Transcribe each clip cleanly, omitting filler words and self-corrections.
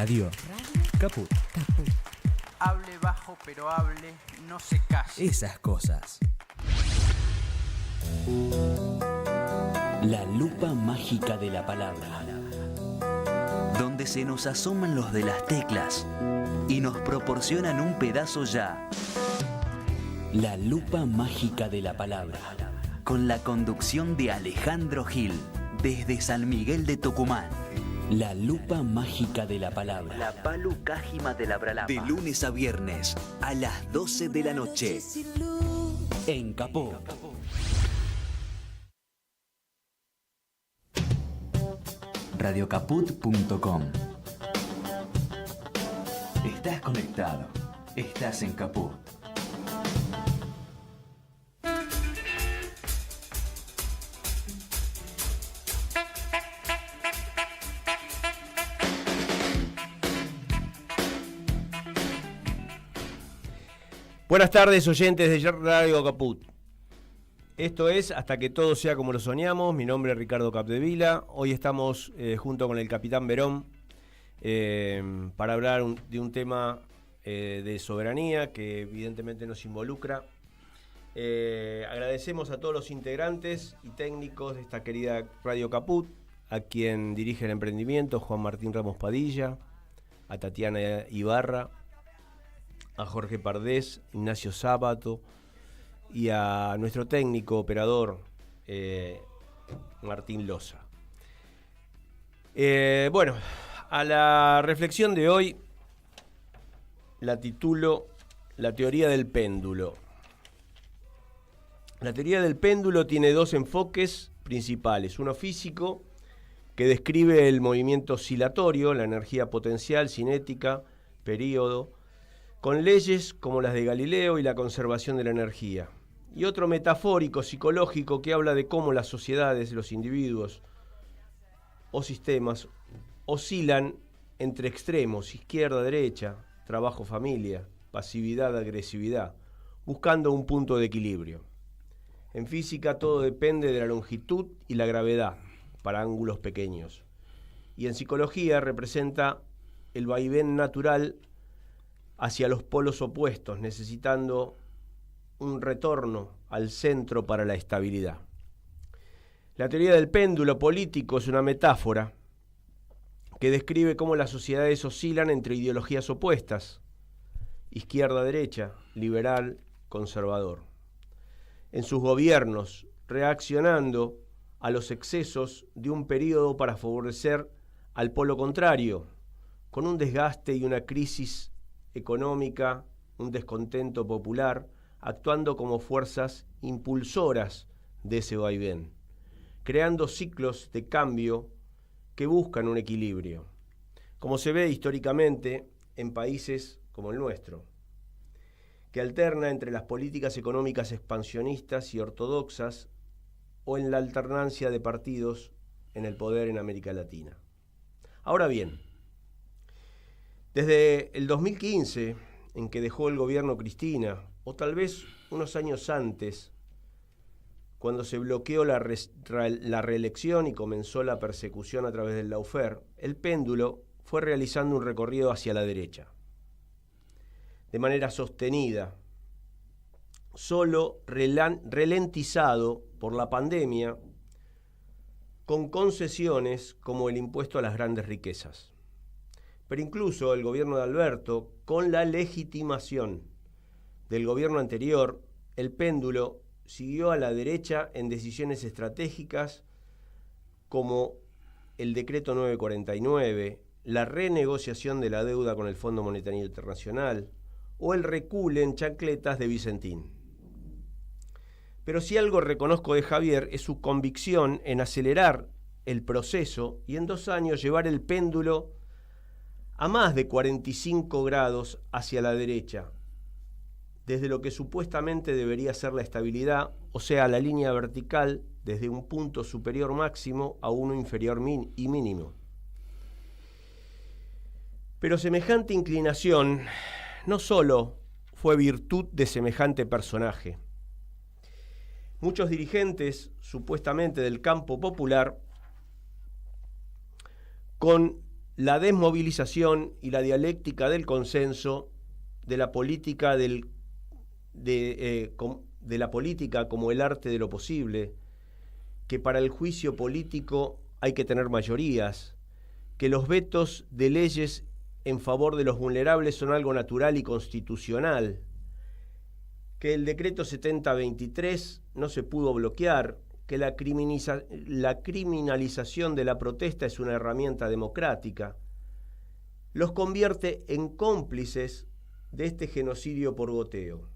Radio Caput. Hable bajo pero hable, no se calle. Esas cosas. La lupa mágica de la palabra, donde se nos asoman los de las teclas y nos proporcionan un pedazo ya. La lupa mágica de la palabra, con la conducción de Alejandro Gil, desde San Miguel de Tucumán. La lupa mágica de la palabra. La palu cájima de la bralapa. De lunes a viernes, a las 12 de la noche. En Caput. Radiocaput.com. Estás conectado. Estás en Caput. Buenas tardes, oyentes de Radio Caput. Esto es Hasta que todo sea como lo soñamos. Mi nombre es Ricardo Capdevila. Hoy estamos junto con el Capitán Verón para hablar de un tema de soberanía que evidentemente nos involucra. Agradecemos a todos los integrantes y técnicos de esta querida Radio Caput, a quien dirige el emprendimiento, Juan Martín Ramos Padilla, a Tatiana Ibarra, a Jorge Pardés, Ignacio Sábato y a nuestro técnico operador Martín Loza. Bueno, a la reflexión de hoy la titulo La teoría del péndulo. La teoría del péndulo tiene dos enfoques principales: uno físico, que describe el movimiento oscilatorio, la energía potencial, cinética, período, con leyes como las de Galileo y la conservación de la energía. Y otro metafórico, psicológico, que habla de cómo las sociedades, los individuos o sistemas oscilan entre extremos, izquierda-derecha, trabajo-familia, pasividad-agresividad, buscando un punto de equilibrio. En física todo depende de la longitud y la gravedad para ángulos pequeños. Y en psicología representa el vaivén natural hacia los polos opuestos, necesitando un retorno al centro para la estabilidad. La teoría del péndulo político es una metáfora que describe cómo las sociedades oscilan entre ideologías opuestas, izquierda-derecha, liberal-conservador, en sus gobiernos, reaccionando a los excesos de un periodo para favorecer al polo contrario, con un desgaste y una crisis económica, un descontento popular, actuando como fuerzas impulsoras de ese vaivén, creando ciclos de cambio que buscan un equilibrio, como se ve históricamente en países como el nuestro, que alterna entre las políticas económicas expansionistas y ortodoxas o en la alternancia de partidos en el poder en América Latina. Ahora bien, desde el 2015, en que dejó el gobierno Cristina, o tal vez unos años antes, cuando se bloqueó la reelección y comenzó la persecución a través del lawfare, el péndulo fue realizando un recorrido hacia la derecha, de manera sostenida, solo ralentizado por la pandemia, con concesiones como el impuesto a las grandes riquezas. Pero incluso el gobierno de Alberto, con la legitimación del gobierno anterior, el péndulo siguió a la derecha en decisiones estratégicas como el decreto 949, la renegociación de la deuda con el Fondo Monetario Internacional o el recule en chancletas de Vicentín. Pero si algo reconozco de Javier es su convicción en acelerar el proceso y en 2 años llevar el péndulo a más de 45 grados hacia la derecha, desde lo que supuestamente debería ser la estabilidad, o sea, la línea vertical desde un punto superior máximo a uno inferior y mínimo. Pero semejante inclinación no solo fue virtud de semejante personaje. Muchos dirigentes, supuestamente del campo popular, con la desmovilización y la dialéctica del consenso, de la política de la política como el arte de lo posible, que para el juicio político hay que tener mayorías, que los vetos de leyes en favor de los vulnerables son algo natural y constitucional, que el decreto 7023 no se pudo bloquear, que la criminalización de la protesta es una herramienta democrática, los convierte en cómplices de este genocidio por goteo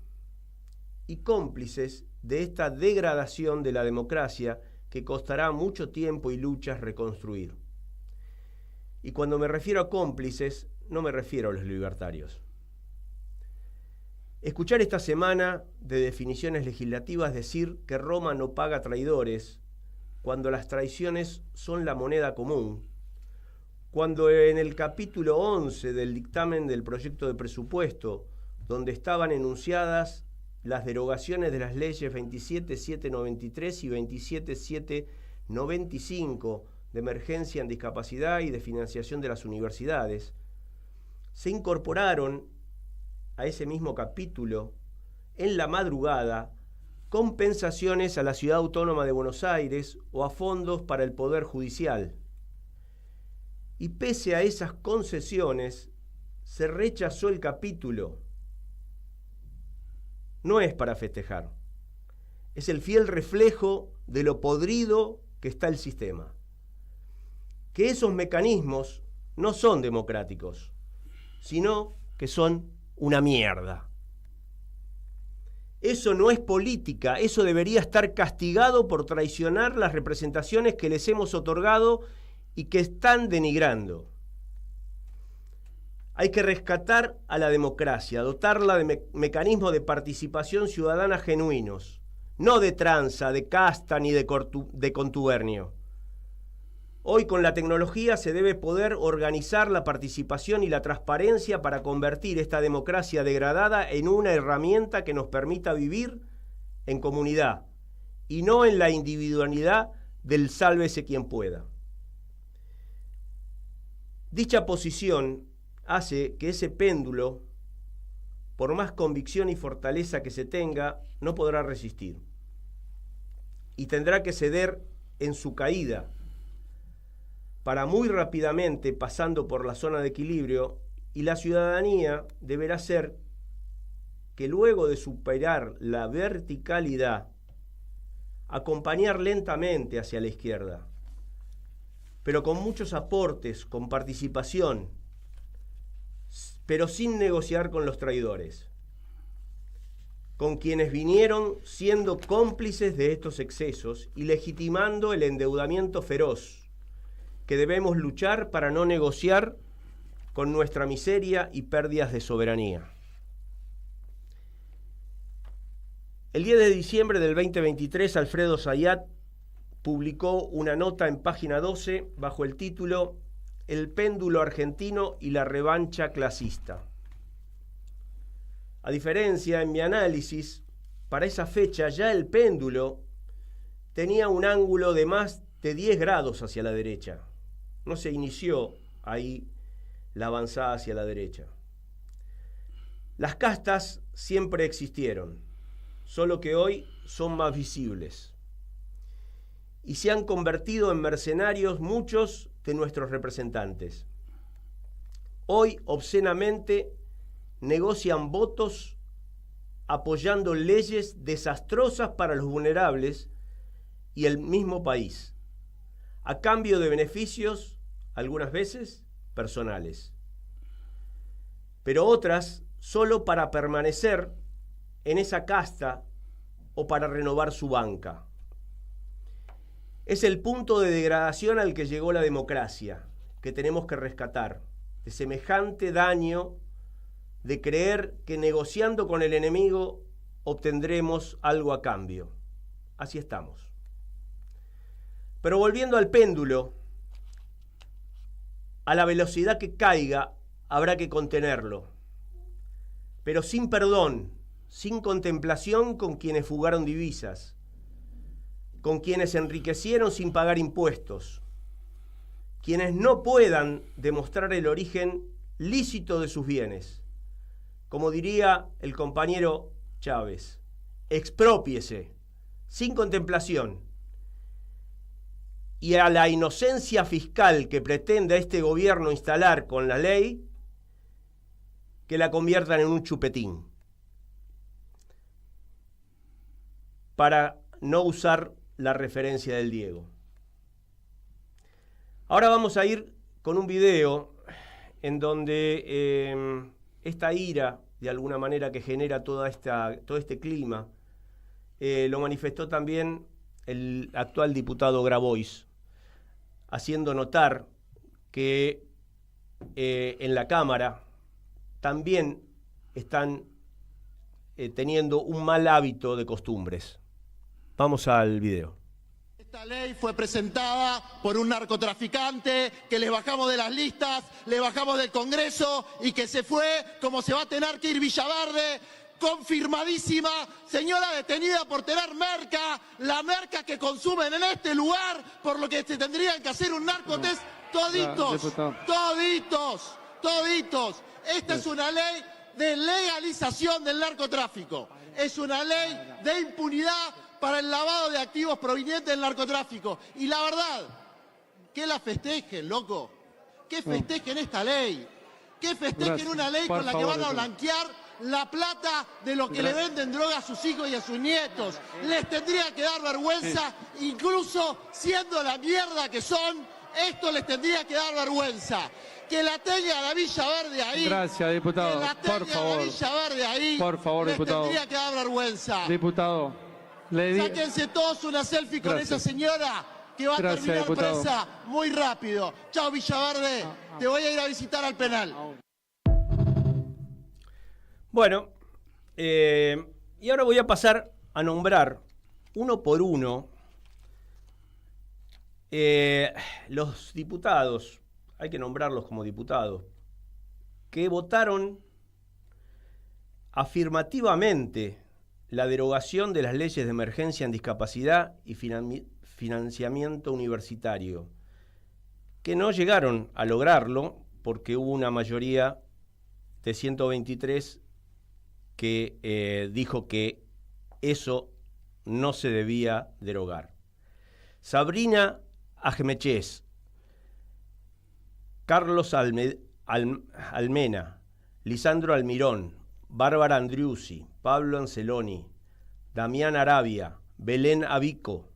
y cómplices de esta degradación de la democracia que costará mucho tiempo y luchas reconstruir. Y cuando me refiero a cómplices, no me refiero a los libertarios. Escuchar esta semana de definiciones legislativas decir que Roma no paga traidores, cuando las traiciones son la moneda común, cuando en el capítulo 11 del dictamen del proyecto de presupuesto, donde estaban enunciadas las derogaciones de las leyes 27.793 y 27.795 de emergencia en discapacidad y de financiación de las universidades, se incorporaron a ese mismo capítulo, en la madrugada, compensaciones a la Ciudad Autónoma de Buenos Aires o a fondos para el Poder Judicial. Y pese a esas concesiones, se rechazó el capítulo. No es para festejar. Es el fiel reflejo de lo podrido que está el sistema. Que esos mecanismos no son democráticos, sino que son una mierda. Eso no es política, eso debería estar castigado por traicionar las representaciones que les hemos otorgado y que están denigrando. Hay que rescatar a la democracia, dotarla de mecanismos de participación ciudadana genuinos, no de tranza, de casta ni de contubernio. Hoy con la tecnología se debe poder organizar la participación y la transparencia para convertir esta democracia degradada en una herramienta que nos permita vivir en comunidad y no en la individualidad del sálvese quien pueda. Dicha posición hace que ese péndulo, por más convicción y fortaleza que se tenga, no podrá resistir y tendrá que ceder en su caída, para muy rápidamente pasando por la zona de equilibrio, y la ciudadanía deberá ser que luego de superar la verticalidad, acompañar lentamente hacia la izquierda, pero con muchos aportes, con participación, pero sin negociar con los traidores, con quienes vinieron siendo cómplices de estos excesos y legitimando el endeudamiento feroz, que debemos luchar para no negociar con nuestra miseria y pérdidas de soberanía. El 10 de diciembre del 2023, Alfredo Zayat publicó una nota en página 12 bajo el título El péndulo argentino y la revancha clasista. A diferencia, en mi análisis, para esa fecha ya el péndulo tenía un ángulo de más de 10 grados hacia la derecha. No se inició ahí la avanzada hacia la derecha. Las castas siempre existieron, solo que hoy son más visibles. Y se han convertido en mercenarios muchos de nuestros representantes. Hoy, obscenamente, negocian votos apoyando leyes desastrosas para los vulnerables y el mismo país, a cambio de beneficios, algunas veces, personales. Pero otras solo para permanecer en esa casta o para renovar su banca. Es el punto de degradación al que llegó la democracia, que tenemos que rescatar, de semejante daño de creer que negociando con el enemigo obtendremos algo a cambio. Así estamos. Pero volviendo al péndulo, a la velocidad que caiga habrá que contenerlo, pero sin perdón, sin contemplación con quienes fugaron divisas, con quienes se enriquecieron sin pagar impuestos quienes no puedan demostrar el origen lícito de sus bienes. Como diría el compañero Chávez, exprópiese, sin contemplación. Y a la inocencia fiscal que pretende este gobierno instalar con la ley, que la conviertan en un chupetín, para no usar la referencia del Diego. Ahora vamos a ir con un video en donde esta ira, de alguna manera, que genera todo este clima, lo manifestó también el actual diputado Grabois, haciendo notar que en la Cámara también están teniendo un mal hábito de costumbres. Vamos al video. Esta ley fue presentada por un narcotraficante que le bajamos de las listas, le bajamos del Congreso y que se fue como se va a tener que ir Villaverde, confirmadísima, señora detenida por tener merca, la merca que consumen en este lugar, por lo que se tendrían que hacer un narcotest toditos, toditos, toditos. Esta es una ley de legalización del narcotráfico, es una ley de impunidad para el lavado de activos provenientes del narcotráfico. Y la verdad, que la festejen, loco. Que festejen esta ley. Que festejen una ley con la que van a blanquear la plata de los que le venden droga a sus hijos y a sus nietos. Les tendría que dar vergüenza, incluso siendo la mierda que son, esto les tendría que dar vergüenza. Que la tenga la Villaverde ahí. Gracias, diputado. Que la tenga por favor. la Villaverde ahí. Por favor, les diputado. Tendría que dar vergüenza. Diputado. Sáquense todos una selfie con esa señora que va a terminar diputado. presa muy rápido. Chao, Villaverde. Te voy a ir a visitar al penal. Bueno, y ahora voy a pasar a nombrar uno por uno los diputados, hay que nombrarlos como diputados, que votaron afirmativamente la derogación de las leyes de emergencia en discapacidad y financiamiento universitario, que no llegaron a lograrlo porque hubo una mayoría de 123 que dijo que eso no se debía derogar. Sabrina Ajmechés, Carlos Almena, Lisandro Almirón, Bárbara Andriuzzi, Pablo Anceloni, Damián Arabia, Belén Abico,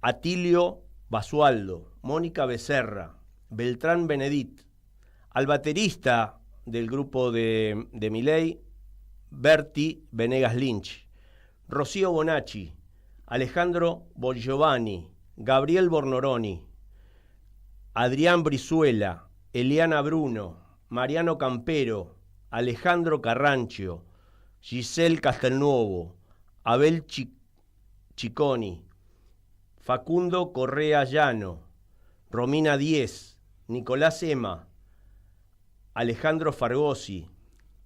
Atilio Basualdo, Mónica Becerra, Beltrán Benedit, al baterista del grupo de Milei, Berti Venegas Lynch, Rocío Bonacci, Alejandro Bongiovanni, Gabriel Bornoroni, Adrián Brizuela, Eliana Bruno, Mariano Campero, Alejandro Carrancio, Giselle Castelnuovo, Abel Cicconi, Facundo Correa Llano, Romina Díez, Nicolás Ema, Alejandro Fargosi,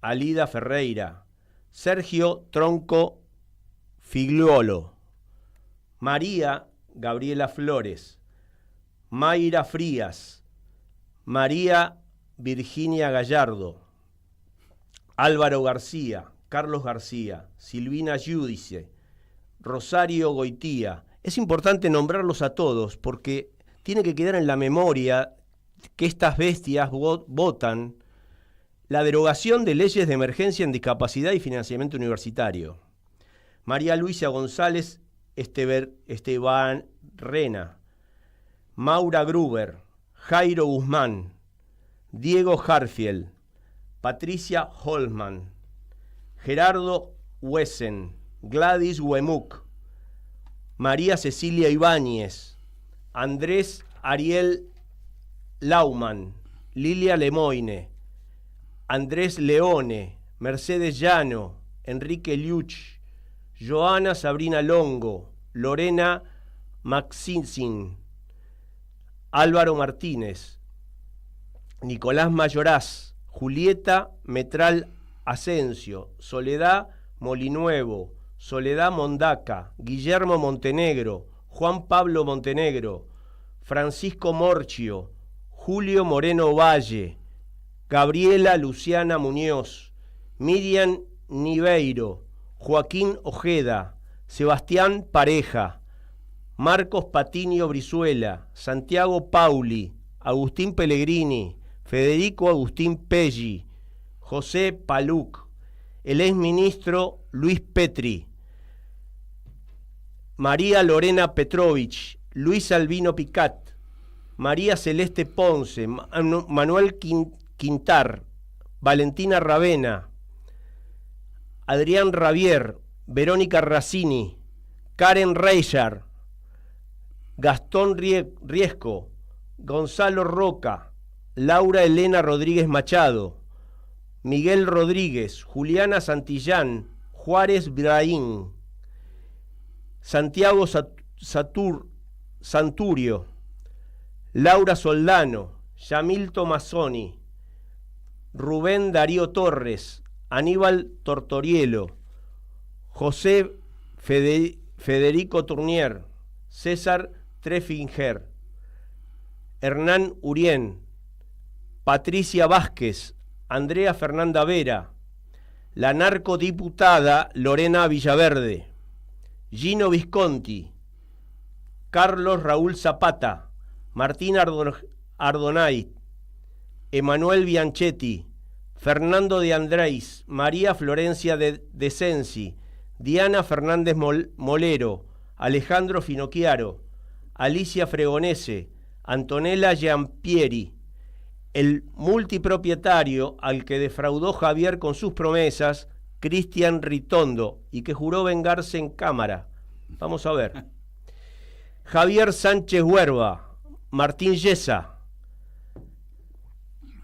Alida Ferreira, Sergio Tronco Figliuolo, María Gabriela Flores, Mayra Frías, María Virginia Gallardo, Álvaro García, Carlos García, Silvina Giudice, Rosario Goitía. Es importante nombrarlos a todos porque tiene que quedar en la memoria que estas bestias votan la derogación de leyes de emergencia en discapacidad y financiamiento universitario. María Luisa González Esteban Rena, Maura Gruber, Jairo Guzmán, Diego Harfield, Patricia Holman, Gerardo Wesen, Gladys Huemuc, María Cecilia Ibáñez, Andrés Ariel Lauman, Lilia Lemoine, Andrés Leone, Mercedes Llano, Enrique Liuch, Joana Sabrina Longo, Lorena Maxinzin, Álvaro Martínez, Nicolás Mayoraz, Julieta Metral Asensio, Soledad Molinuevo, Soledad Mondaca, Guillermo Montenegro, Juan Pablo Montenegro, Francisco Morchio, Julio Moreno Valle, Gabriela Luciana Muñoz, Miriam Niveiro, Joaquín Ojeda, Sebastián Pareja, Marcos Patiño Brizuela, Santiago Pauli, Agustín Pellegrini, Federico Agustín Pelli, José Paluc, el exministro Luis Petri, María Lorena Petrovich, Luis Albino Picat, María Celeste Ponce, Manuel Quintar, Valentina Ravena, Adrián Ravier, Verónica Razzini, Karen Reyer, Gastón Riesco, Gonzalo Roca, Laura Elena Rodríguez Machado, Miguel Rodríguez, Juliana Santillán, Juárez Brahín, Santiago Santurio, Laura Soldano, Yamil Tomassoni, Rubén Darío Torres, Aníbal Tortorielo, José Federico Tournier, César Treffinger, Hernán Urien, Patricia Vázquez, Andrea Fernanda Vera, la narcodiputada Lorena Villaverde, Gino Visconti, Carlos Raúl Zapata, Martín Ardonay, Emanuel Bianchetti, Fernando de Andrés, María Florencia de Sensi, Diana Fernández Molero, Alejandro Finocchiaro, Alicia Fregonese, Antonella Giampieri, el multipropietario al que defraudó Javier con sus promesas, Cristian Ritondo, y que juró vengarse en cámara. Vamos a ver. Javier Sánchez Huerva, Martín Yesa,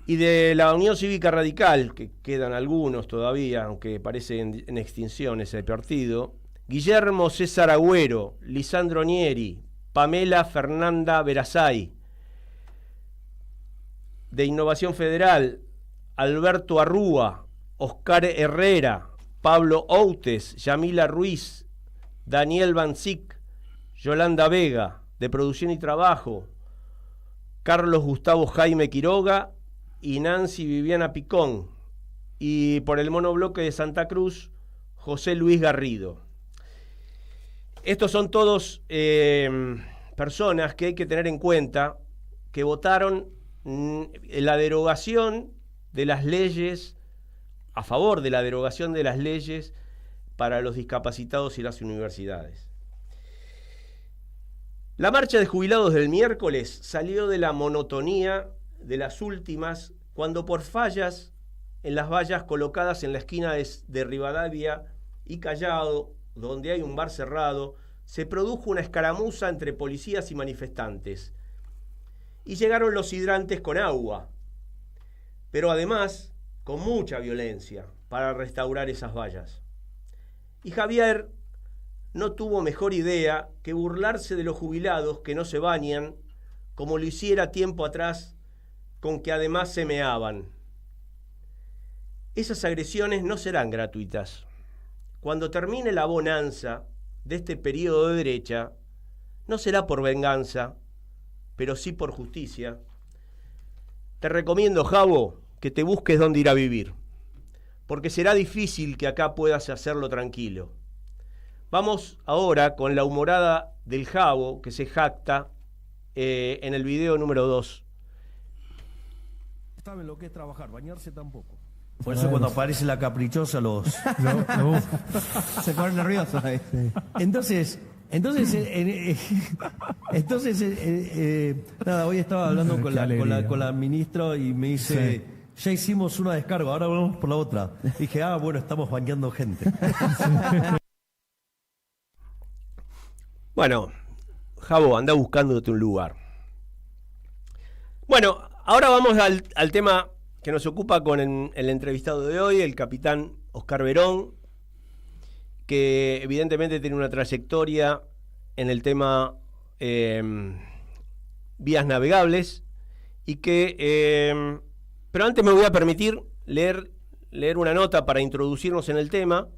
y de la Unión Cívica Radical, que quedan algunos todavía, aunque parece en extinción ese partido, Guillermo César Agüero, Lisandro Nieri, Pamela Fernanda Verazay. De Innovación Federal, Alberto Arrúa, Oscar Herrera, Pablo Outes, Yamila Ruiz, Daniel Bancic, Yolanda Vega. De Producción y Trabajo, Carlos Gustavo Jaime Quiroga y Nancy Viviana Picón. Y por el monobloque de Santa Cruz, José Luis Garrido. Estos son todos personas que hay que tener en cuenta que votaron la derogación de las leyes, a favor de la derogación de las leyes para los discapacitados y las universidades. La marcha de jubilados del miércoles salió de la monotonía de las últimas cuando por fallas en las vallas colocadas en la esquina de Rivadavia y Callao, donde hay un bar cerrado, se produjo una escaramuza entre policías y manifestantes. Y llegaron los hidrantes con agua, pero además con mucha violencia para restaurar esas vallas. Y Javier no tuvo mejor idea que burlarse de los jubilados que no se bañan, como lo hiciera tiempo atrás, con que además se meaban. Esas agresiones no serán gratuitas. Cuando termine la bonanza de este periodo de derecha, no será por venganza, pero sí por justicia. Te recomiendo, Javo, que te busques dónde ir a vivir, porque será difícil que acá puedas hacerlo tranquilo. Vamos ahora con la humorada del Javo, que se jacta en el video número 2. Saben lo que es trabajar, bañarse tampoco. Por eso cuando aparece la caprichosa se ponen nerviosos ahí. Sí. Entonces, nada, hoy estaba hablando con la ministra y me dice, sí, ya hicimos una descarga, ahora vamos por la otra. Dije, bueno, estamos bañando gente. Bueno, Javo, anda buscándote un lugar. Bueno, ahora vamos al tema que nos ocupa con el entrevistado de hoy, el capitán Oscar Verón, que evidentemente tiene una trayectoria en el tema vías navegables y que... pero antes me voy a permitir leer una nota para introducirnos en el tema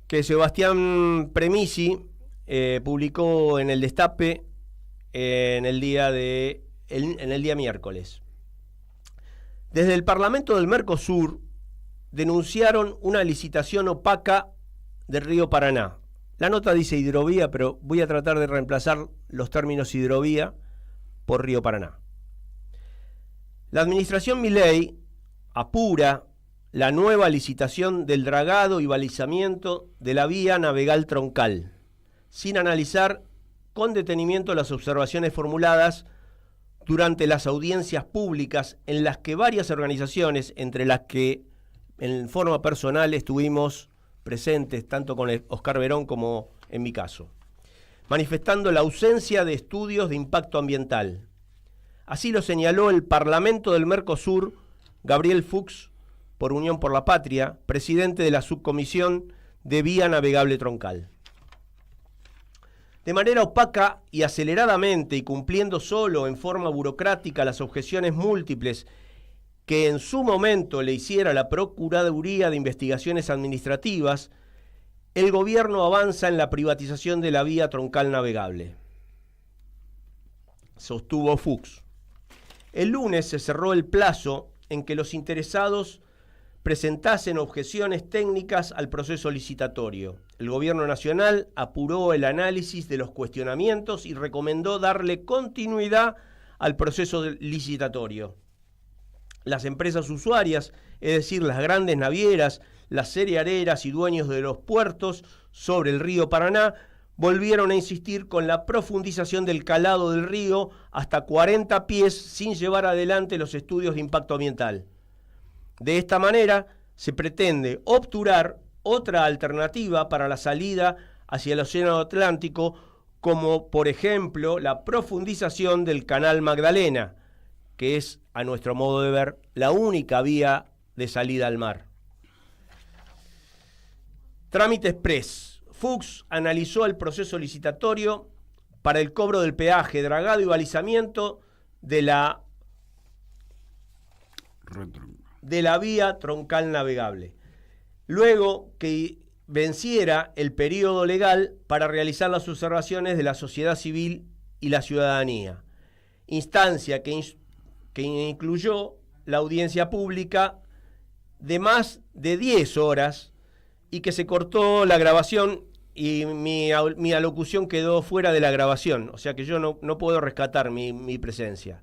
que Sebastián Premisi publicó en el Destape en el día de en el día miércoles. Desde el Parlamento del Mercosur denunciaron una licitación opaca del río Paraná. La nota dice hidrovía, pero voy a tratar de reemplazar los términos hidrovía por río Paraná. La administración Milei apura la nueva licitación del dragado y balizamiento de la vía navegal troncal, sin analizar con detenimiento las observaciones formuladas durante las audiencias públicas en las que varias organizaciones, entre las que en forma personal estuvimos presentes, tanto con Oscar Verón como en mi caso, manifestando la ausencia de estudios de impacto ambiental. Así lo señaló el Parlamento del Mercosur, Gabriel Fuchs, por Unión por la Patria, presidente de la subcomisión de vía navegable troncal. De manera opaca y aceleradamente, y cumpliendo solo en forma burocrática las objeciones múltiples que en su momento le hiciera la Procuraduría de Investigaciones Administrativas, el gobierno avanza en la privatización de la vía troncal navegable, sostuvo Fuchs. El lunes se cerró el plazo en que los interesados presentasen objeciones técnicas al proceso licitatorio. El gobierno nacional apuró el análisis de los cuestionamientos y recomendó darle continuidad al proceso licitatorio. Las empresas usuarias, es decir, las grandes navieras, las cerealeras y dueños de los puertos sobre el río Paraná, volvieron a insistir con la profundización del calado del río hasta 40 pies sin llevar adelante los estudios de impacto ambiental. De esta manera, se pretende obturar otra alternativa para la salida hacia el Océano Atlántico, como por ejemplo la profundización del Canal Magdalena, que es, a nuestro modo de ver, la única vía de salida al mar. Trámite express. Fuchs analizó el proceso licitatorio para el cobro del peaje, dragado y balizamiento de la vía troncal navegable, luego que venciera el periodo legal para realizar las observaciones de la sociedad civil y la ciudadanía, instancia que incluyó la audiencia pública de más de 10 horas y que se cortó la grabación y mi alocución quedó fuera de la grabación, o sea que yo no puedo rescatar mi presencia.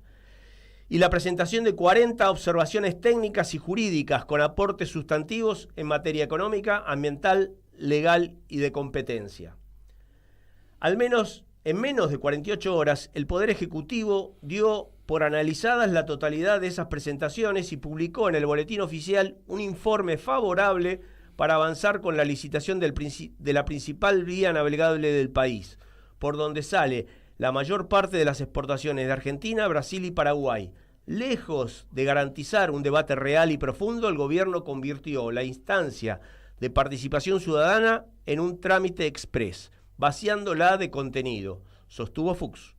Y la presentación de 40 observaciones técnicas y jurídicas con aportes sustantivos en materia económica, ambiental, legal y de competencia. En menos de 48 horas, el Poder Ejecutivo dio por analizadas la totalidad de esas presentaciones y publicó en el Boletín Oficial un informe favorable para avanzar con la licitación de la principal vía navegable del país, por donde sale la mayor parte de las exportaciones de Argentina, Brasil y Paraguay. Lejos de garantizar un debate real y profundo, el gobierno convirtió la instancia de participación ciudadana en un trámite express, vaciándola de contenido, sostuvo Fuchs.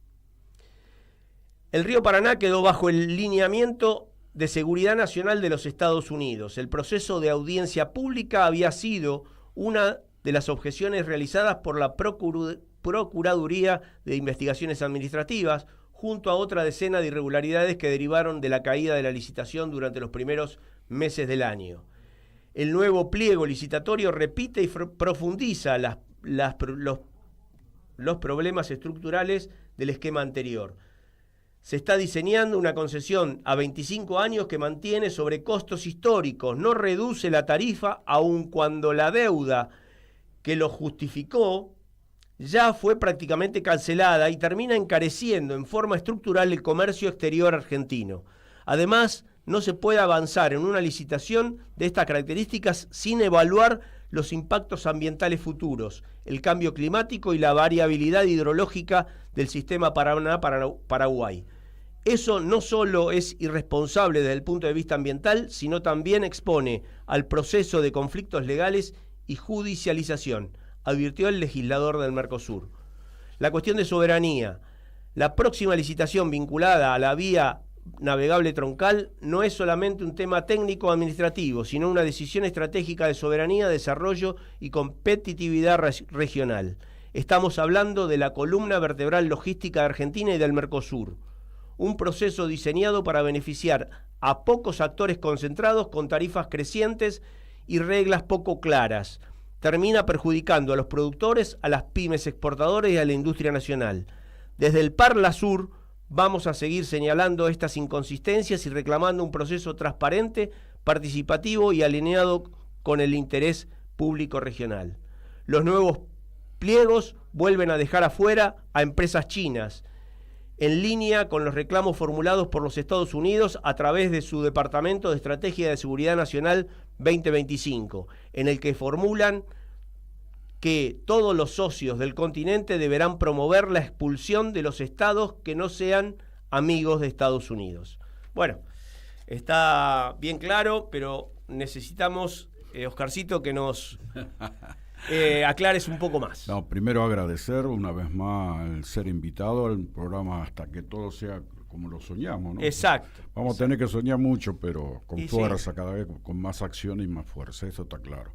El río Paraná quedó bajo el lineamiento de seguridad nacional de los Estados Unidos. El proceso de audiencia pública había sido una de las objeciones realizadas por la Procuraduría de Investigaciones Administrativas, junto a otra decena de irregularidades que derivaron de la caída de la licitación durante los primeros meses del año. El nuevo pliego licitatorio repite y profundiza los problemas estructurales del esquema anterior. Se está diseñando una concesión a 25 años que mantiene sobrecostos históricos, no reduce la tarifa aun cuando la deuda que lo justificó ya fue prácticamente cancelada y termina encareciendo en forma estructural el comercio exterior argentino. Además, no se puede avanzar en una licitación de estas características sin evaluar los impactos ambientales futuros, el cambio climático y la variabilidad hidrológica del sistema Paraná-Paraguay. Eso no solo es irresponsable desde el punto de vista ambiental, sino también expone al proceso de conflictos legales y judicialización, advirtió el legislador del Mercosur. La cuestión de soberanía. La próxima licitación vinculada a la vía navegable troncal no es solamente un tema técnico-administrativo, sino una decisión estratégica de soberanía, desarrollo y competitividad regional. Estamos hablando de la columna vertebral logística de Argentina y del Mercosur. un proceso diseñado para beneficiar a pocos actores concentrados con tarifas crecientes y reglas poco claras. Termina perjudicando a los productores, a las pymes exportadoras y a la industria nacional. Desde el Parla Sur vamos a seguir señalando estas inconsistencias y reclamando un proceso transparente, participativo y alineado con el interés público regional. Los nuevos pliegos vuelven a dejar afuera a empresas chinas, en línea con los reclamos formulados por los Estados Unidos a través de su Departamento de Estrategia de Seguridad Nacional 2025, en el que formulan que todos los socios del continente deberán promover la expulsión de los estados que no sean amigos de Estados Unidos. Bueno, está bien claro, pero necesitamos, Oscarcito, que nos aclares un poco más. No, primero agradecer una vez más el ser invitado al programa Hasta que todo sea como lo soñamos, ¿no? Exacto. Vamos a tener que soñar mucho, pero con fuerza, sí, cada vez con más acción y más fuerza, eso está claro.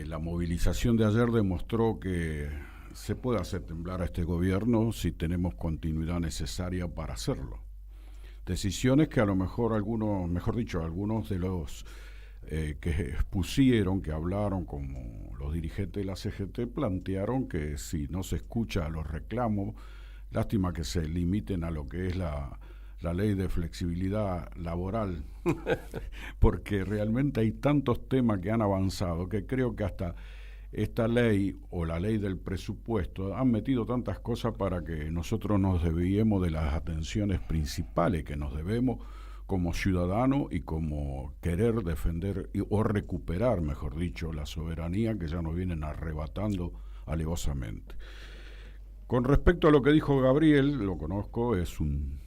La movilización de ayer demostró que se puede hacer temblar a este gobierno si tenemos continuidad necesaria para hacerlo. Decisiones que a lo mejor algunos de los que expusieron, que hablaron como los dirigentes de la CGT, plantearon que si no se escucha a los reclamos, lástima que se limiten a lo que es la ley de flexibilidad laboral, porque realmente hay tantos temas que han avanzado que creo que hasta esta ley o la ley del presupuesto han metido tantas cosas para que nosotros nos desviemos de las atenciones principales que nos debemos como ciudadanos y como querer defender o recuperar, mejor dicho, la soberanía que ya nos vienen arrebatando alevosamente. Con respecto a lo que dijo Gabriel, lo conozco, es un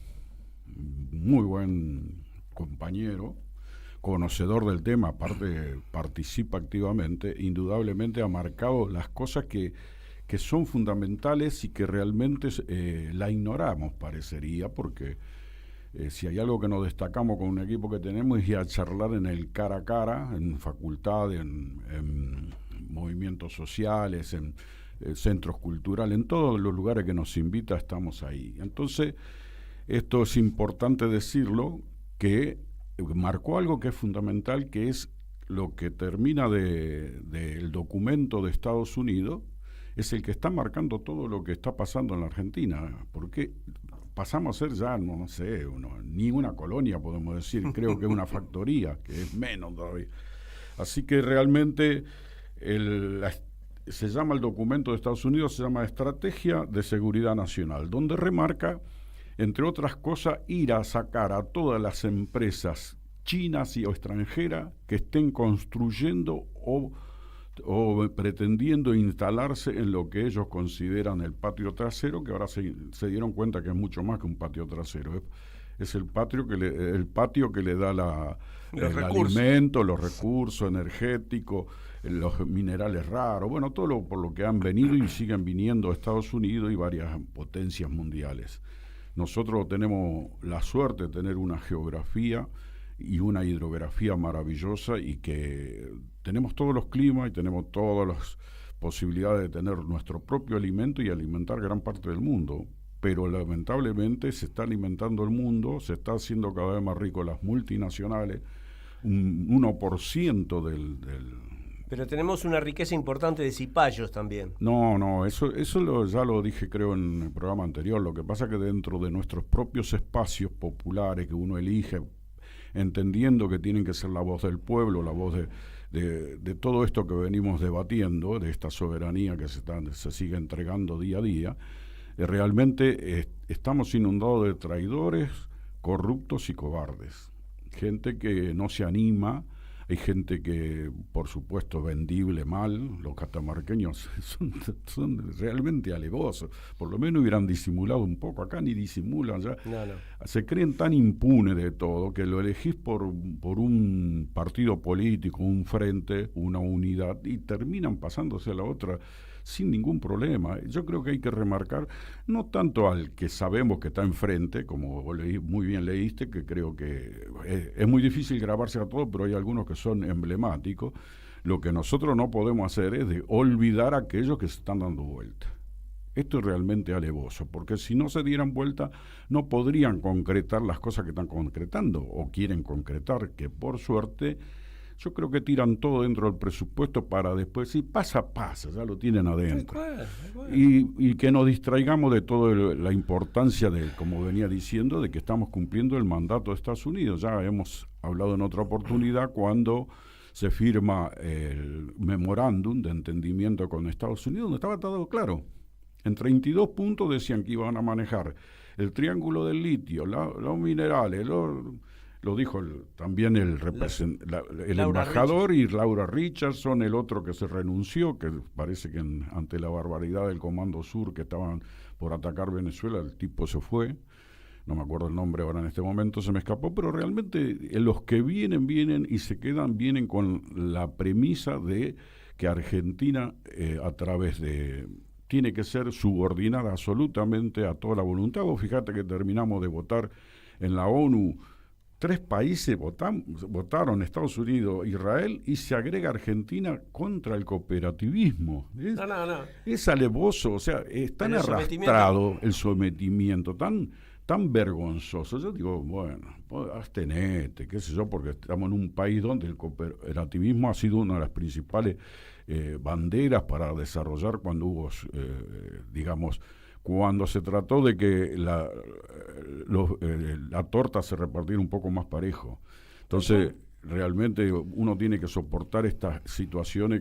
muy buen compañero, conocedor del tema, aparte participa activamente, indudablemente ha marcado las cosas que son fundamentales y que realmente la ignoramos, parecería, porque si hay algo que nos destacamos con un equipo que tenemos es ir a charlar en el cara a cara, en facultad, en movimientos sociales, en centros culturales, en todos los lugares que nos invita estamos ahí. Entonces, esto es importante decirlo, que marcó algo que es fundamental, que es lo que termina del documento de Estados Unidos, es el que está marcando todo lo que está pasando en la Argentina, porque pasamos a ser ya, no sé, ni una colonia podemos decir, creo que es una factoría, que es menos todavía. Así que realmente se llama el documento de Estados Unidos, se llama Estrategia de Seguridad Nacional, donde remarca, entre otras cosas, ir a sacar a todas las empresas chinas o extranjeras que estén construyendo o pretendiendo instalarse en lo que ellos consideran el patio trasero, que ahora se dieron cuenta que es mucho más que un patio trasero, es el patio que le da el alimento, los recursos energéticos, los minerales raros, bueno, todo por lo que han venido y siguen viniendo a Estados Unidos y varias potencias mundiales. Nosotros tenemos la suerte de tener una geografía y una hidrografía maravillosa y que tenemos todos los climas y tenemos todas las posibilidades de tener nuestro propio alimento y alimentar gran parte del mundo. Pero lamentablemente se está alimentando el mundo, se está haciendo cada vez más rico las multinacionales, un 1% del Pero tenemos una riqueza importante de cipayos también. No, eso ya lo dije creo en el programa anterior. Lo que pasa es que dentro de nuestros propios espacios populares que uno elige, entendiendo que tienen que ser la voz del pueblo, la voz de todo esto que venimos debatiendo, de esta soberanía que se sigue entregando día a día, realmente estamos inundados de traidores, corruptos y cobardes. Gente que no se anima. Hay gente que, por supuesto, vendible mal. Los catamarqueños son realmente alevosos. Por lo menos hubieran disimulado un poco. Acá ni disimulan ya. No. Se creen tan impunes de todo que lo elegís por un partido político, un frente, una unidad, y terminan pasándose a la otra sin ningún problema. Yo creo que hay que remarcar, no tanto al que sabemos que está enfrente, como vos muy bien leíste, que creo que es muy difícil grabarse a todos, pero hay algunos que son emblemáticos. Lo que nosotros no podemos hacer es de olvidar a aquellos que se están dando vuelta. Esto es realmente alevoso, porque si no se dieran vuelta, no podrían concretar las cosas que están concretando o quieren concretar, que por suerte yo creo que tiran todo dentro del presupuesto para después, sí, pasa, ya lo tienen adentro. Y que nos distraigamos de toda la importancia de, como venía diciendo, de que estamos cumpliendo el mandato de Estados Unidos. Ya hemos hablado en otra oportunidad cuando se firma el memorándum de entendimiento con Estados Unidos, donde estaba todo claro. En 32 puntos decían que iban a manejar el triángulo del litio, los minerales, lo dijo también el embajador Richardson. Y Laura Richardson, el otro que se renunció, que parece que ante la barbaridad del Comando Sur que estaban por atacar Venezuela, el tipo se fue, no me acuerdo el nombre ahora en este momento, se me escapó, pero realmente los que vienen y se quedan, vienen con la premisa de que Argentina a través de... tiene que ser subordinada absolutamente a toda la voluntad. Vos fíjate que terminamos de votar en la ONU, 3 países votaron, Estados Unidos, Israel, y se agrega Argentina contra el cooperativismo. Es alevoso, o sea, es tan arrastrado el sometimiento, tan vergonzoso. Yo digo, bueno, abstenete, qué sé yo, porque estamos en un país donde el cooperativismo ha sido una de las principales banderas para desarrollar cuando hubo, digamos, cuando se trató de que la torta se repartiera un poco más parejo. Entonces, realmente uno tiene que soportar estas situaciones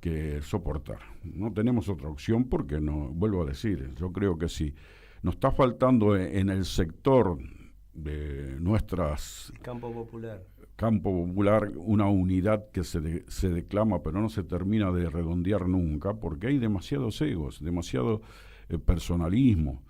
que soportar. No tenemos otra opción porque, no, vuelvo a decir, yo creo que sí. Nos está faltando en el sector de nuestras... Campo popular, una unidad que se declama, pero no se termina de redondear nunca, porque hay demasiados egos, demasiado personalismo.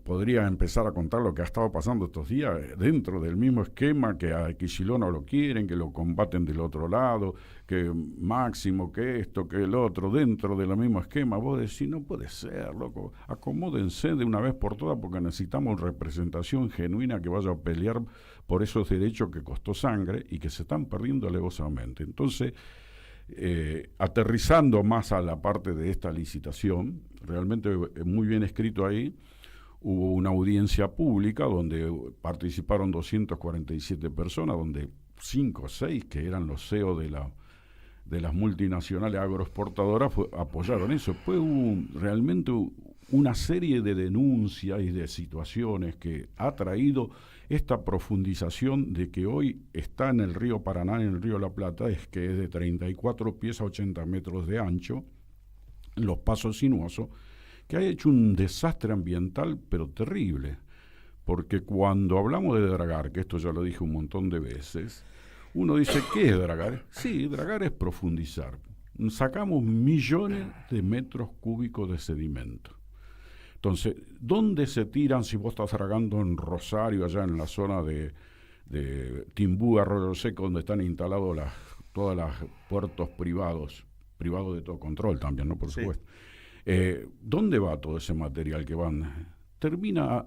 Podría empezar a contar lo que ha estado pasando estos días dentro del mismo esquema, que a Kicillof no lo quieren, que lo combaten del otro lado, que Máximo, que esto, que el otro, dentro del mismo esquema. Vos decís, no puede ser, loco, acomódense de una vez por todas, porque necesitamos representación genuina que vaya a pelear por esos derechos que costó sangre y que se están perdiendo alevosamente. Entonces, aterrizando más a la parte de esta licitación, realmente muy bien escrito ahí, hubo una audiencia pública donde participaron 247 personas, donde 5 o 6 que eran los CEO de las multinacionales agroexportadoras apoyaron eso. Fue realmente una serie de denuncias y de situaciones que ha traído esta profundización de que hoy está en el río Paraná, en el río La Plata, es que es de 34 pies a 80 metros de ancho, los pasos sinuosos, que ha hecho un desastre ambiental, pero terrible. Porque cuando hablamos de dragar, que esto ya lo dije un montón de veces, uno dice, ¿qué es dragar? Sí, dragar es profundizar. Sacamos millones de metros cúbicos de sedimento. Entonces, ¿dónde se tiran si vos estás dragando en Rosario, allá en la zona de Timbú, Arroyo Seco, donde están instalados todos los puertos privados de todo control también, ¿no? Por supuesto. ¿Dónde va todo ese material que van? Termina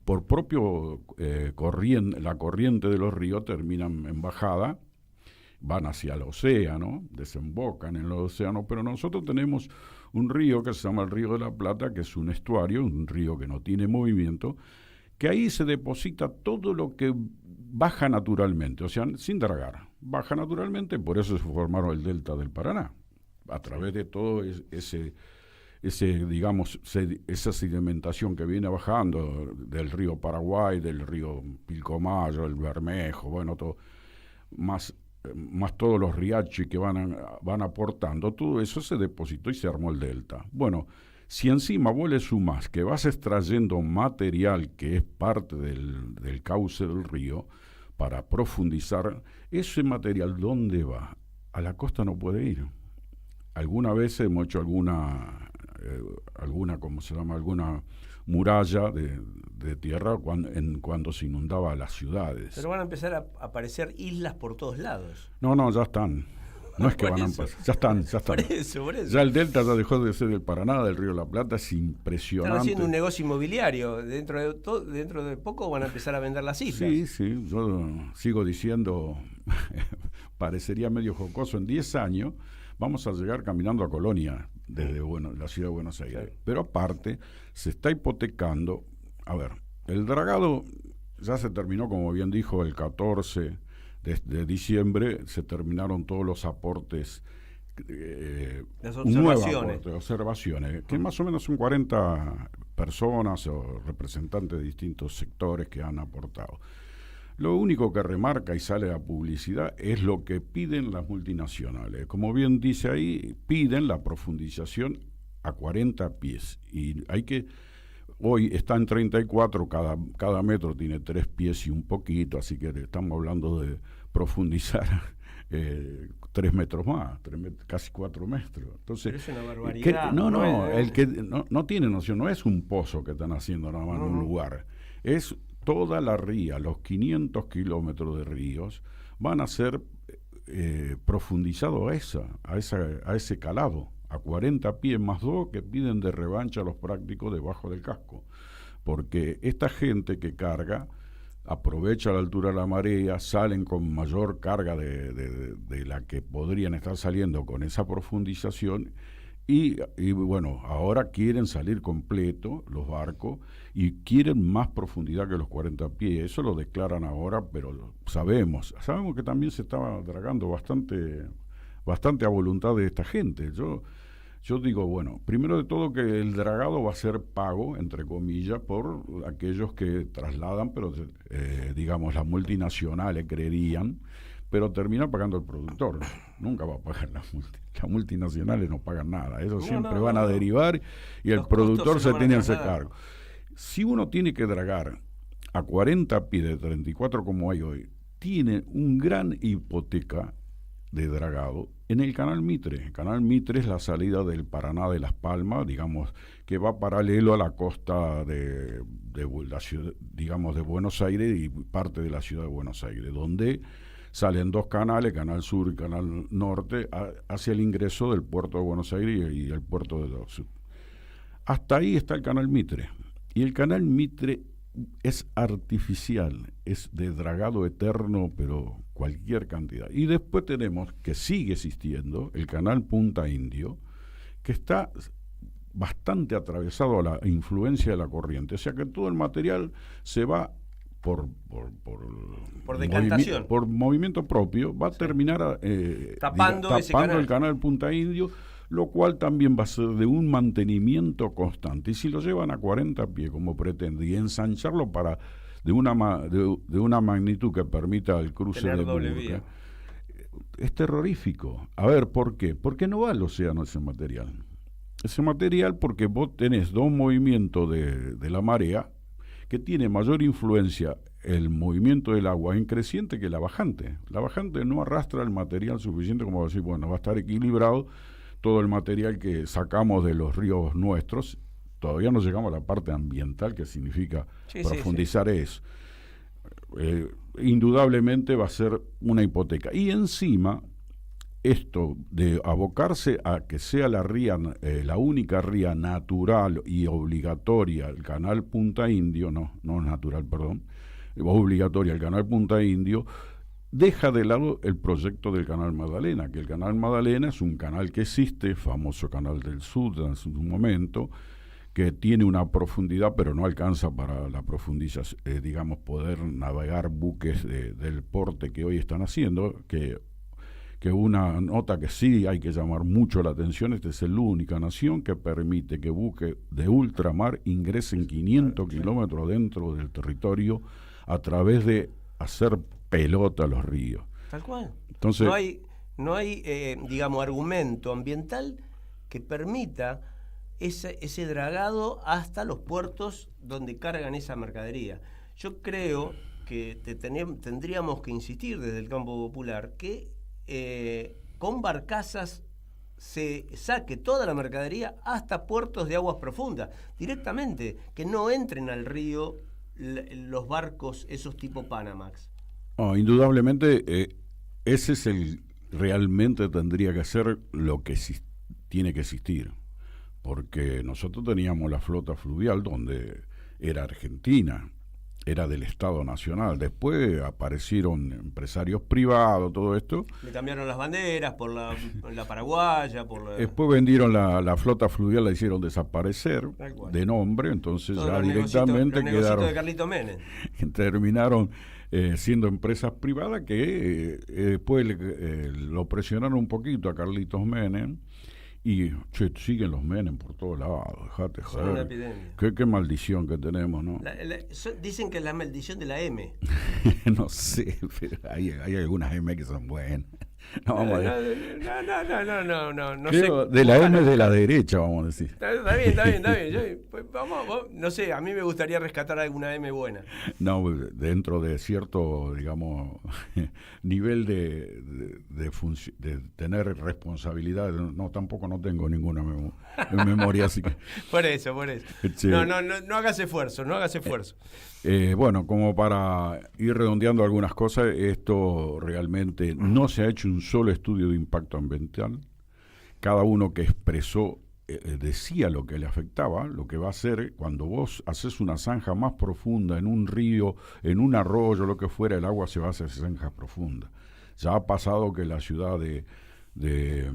por propio la corriente de los ríos, terminan en bajada, van hacia el océano, desembocan en el océano, pero nosotros tenemos un río que se llama el Río de la Plata, que es un estuario, un río que no tiene movimiento, que ahí se deposita todo lo que baja naturalmente, o sea, sin dragar, baja naturalmente, por eso se formaron el delta del Paraná, a través de todo digamos, esa sedimentación que viene bajando del río Paraguay, del río Pilcomayo, el Bermejo, bueno, todo, más todos los riachos que van aportando, todo eso se depositó y se armó el delta. Bueno, si encima vos le sumás que vas extrayendo material que es parte del cauce del río para profundizar, ese material, ¿dónde va? A la costa no puede ir. Alguna vez hemos hecho alguna muralla de tierra cuando se inundaba las ciudades. Pero van a empezar a aparecer islas por todos lados. No, ya están. No es que van a empezar. Ya están. Por eso. Ya el delta ya dejó de ser del Paraná, del río La Plata, es impresionante. Están haciendo un negocio inmobiliario. Dentro de poco van a empezar a vender las islas. Sí, yo sigo diciendo, parecería medio jocoso, en 10 años vamos a llegar caminando a Colonia. desde la ciudad de Buenos Aires. Sí. Pero aparte, se está hipotecando. A ver, el dragado ya se terminó, como bien dijo, el 14 de diciembre, se terminaron todos los aportes. Las observaciones, que más o menos son 40 personas o representantes de distintos sectores que han aportado. Lo único que remarca y sale a publicidad es lo que piden las multinacionales. Como bien dice ahí, piden la profundización a 40 pies. Y hoy está en 34, cada metro tiene 3 pies y un poquito, así que estamos hablando de profundizar 3 metros más, casi 4 metros. Entonces, pero es una barbaridad. El que no tiene noción, no es un pozo que están haciendo nada más en un lugar, es toda la ría, los 500 kilómetros de ríos van a ser profundizados a ese calado, a 40 pies más 2 que piden de revancha a los prácticos debajo del casco, porque esta gente que carga aprovecha la altura de la marea, salen con mayor carga de la que podrían estar saliendo con esa profundización y bueno, ahora quieren salir completo los barcos y quieren más profundidad que los 40 pies. Eso lo declaran ahora, pero sabemos que también se estaba dragando bastante a voluntad de esta gente. Yo digo, bueno, primero de todo que el dragado va a ser pago, entre comillas, por aquellos que trasladan, pero digamos las multinacionales creerían, pero termina pagando el productor. Nunca va a pagar las multinacionales, no pagan nada. Eso siempre van a derivar y el productor se tiene que hacer cargo. Si uno tiene que dragar a 40 pies de 34 como hay hoy, tiene un gran hipoteca de dragado en el Canal Mitre. El Canal Mitre es la salida del Paraná de Las Palmas, digamos, que va paralelo a la costa de la ciudad, digamos, de Buenos Aires y parte de la ciudad de Buenos Aires, donde salen 2 canales, Canal Sur y Canal Norte, hacia el ingreso del puerto de Buenos Aires y el puerto de Doce. Hasta ahí está el Canal Mitre. Y el Canal Mitre es artificial, es de dragado eterno, pero cualquier cantidad. Y después tenemos, que sigue existiendo, el Canal Punta Indio, que está bastante atravesado a la influencia de la corriente. O sea que todo el material se va por decantación, por movimiento propio, va a terminar tapando el canal Punta Indio, lo cual también va a ser de un mantenimiento constante. Y si lo llevan a 40 pies, como pretende, y ensancharlo de una magnitud que permita el cruce de Burka, es terrorífico. A ver, ¿por qué? Porque no va al océano ese material. Ese material porque vos tenés 2 movimientos de la marea que tiene mayor influencia el movimiento del agua en creciente que la bajante. La bajante no arrastra el material suficiente como decir, bueno, va a estar equilibrado todo el material que sacamos de los ríos nuestros. Todavía no llegamos a la parte ambiental, que significa profundizar eso. Indudablemente va a ser una hipoteca. Y encima, esto de abocarse a que sea la ría, la única ría natural y obligatoria, el Canal Punta Indio, no natural, perdón, obligatoria el Canal Punta Indio, deja de lado el proyecto del Canal Magdalena, que el Canal Magdalena es un canal que existe, famoso Canal del Sur en su momento, que tiene una profundidad, pero no alcanza para la profundización, digamos, poder navegar buques del porte que hoy están haciendo, que una nota que sí hay que llamar mucho la atención, esta es la única nación que permite que buques de ultramar ingresen 500 kilómetros dentro del territorio a través de hacer pelota a los ríos. Tal cual. Entonces, no hay digamos, argumento ambiental que permita ese dragado hasta los puertos donde cargan esa mercadería. Yo creo que tendríamos que insistir desde el campo popular que con barcazas se saque toda la mercadería hasta puertos de aguas profundas, directamente, que no entren al río los barcos esos tipo Panamax. Indudablemente ese es realmente tendría que ser lo que tiene que existir, porque nosotros teníamos la flota fluvial donde era Argentina, era del Estado Nacional. Después aparecieron empresarios privados, todo esto. Le cambiaron las banderas por la paraguaya, Después vendieron la flota fluvial, la hicieron desaparecer de nombre, entonces todos ya directamente quedaron de Carlitos Menem. Terminaron siendo empresas privadas que después lo presionaron un poquito a Carlitos Menem. Y siguen los Menem por todos lados, dejate joder. Una epidemia. Qué maldición que tenemos, ¿no? Dicen que es la maldición de la M. No sé, pero hay algunas M que son buenas. No, vamos a decir. No sé. De la M de la derecha, vamos a decir. Está bien. Vamos, no sé, a mí me gustaría rescatar alguna M buena. No, dentro de cierto, digamos, nivel de tener responsabilidad, no, tampoco no tengo ninguna memoria, así que... Por eso. Sí. No hagas esfuerzo. Bueno, como para ir redondeando algunas cosas, esto realmente no se ha hecho un solo estudio de impacto ambiental. Cada uno que expresó decía lo que le afectaba, lo que va a hacer cuando vos haces una zanja más profunda en un río, en un arroyo, lo que fuera, el agua se va a hacer zanja profunda. Ya ha pasado que la ciudad de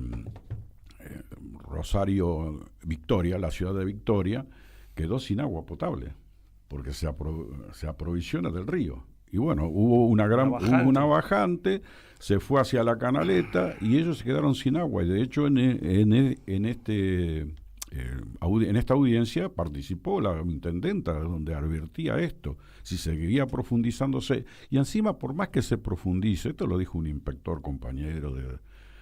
Rosario, Victoria, la ciudad de Victoria, quedó sin agua potable, porque se aprovisiona del río. Y bueno, hubo una bajante, se fue hacia la canaleta y ellos se quedaron sin agua. Y de hecho en esta audiencia participó la intendenta, donde advertía esto, si seguía profundizándose. Y encima, por más que se profundice, esto lo dijo un inspector compañero de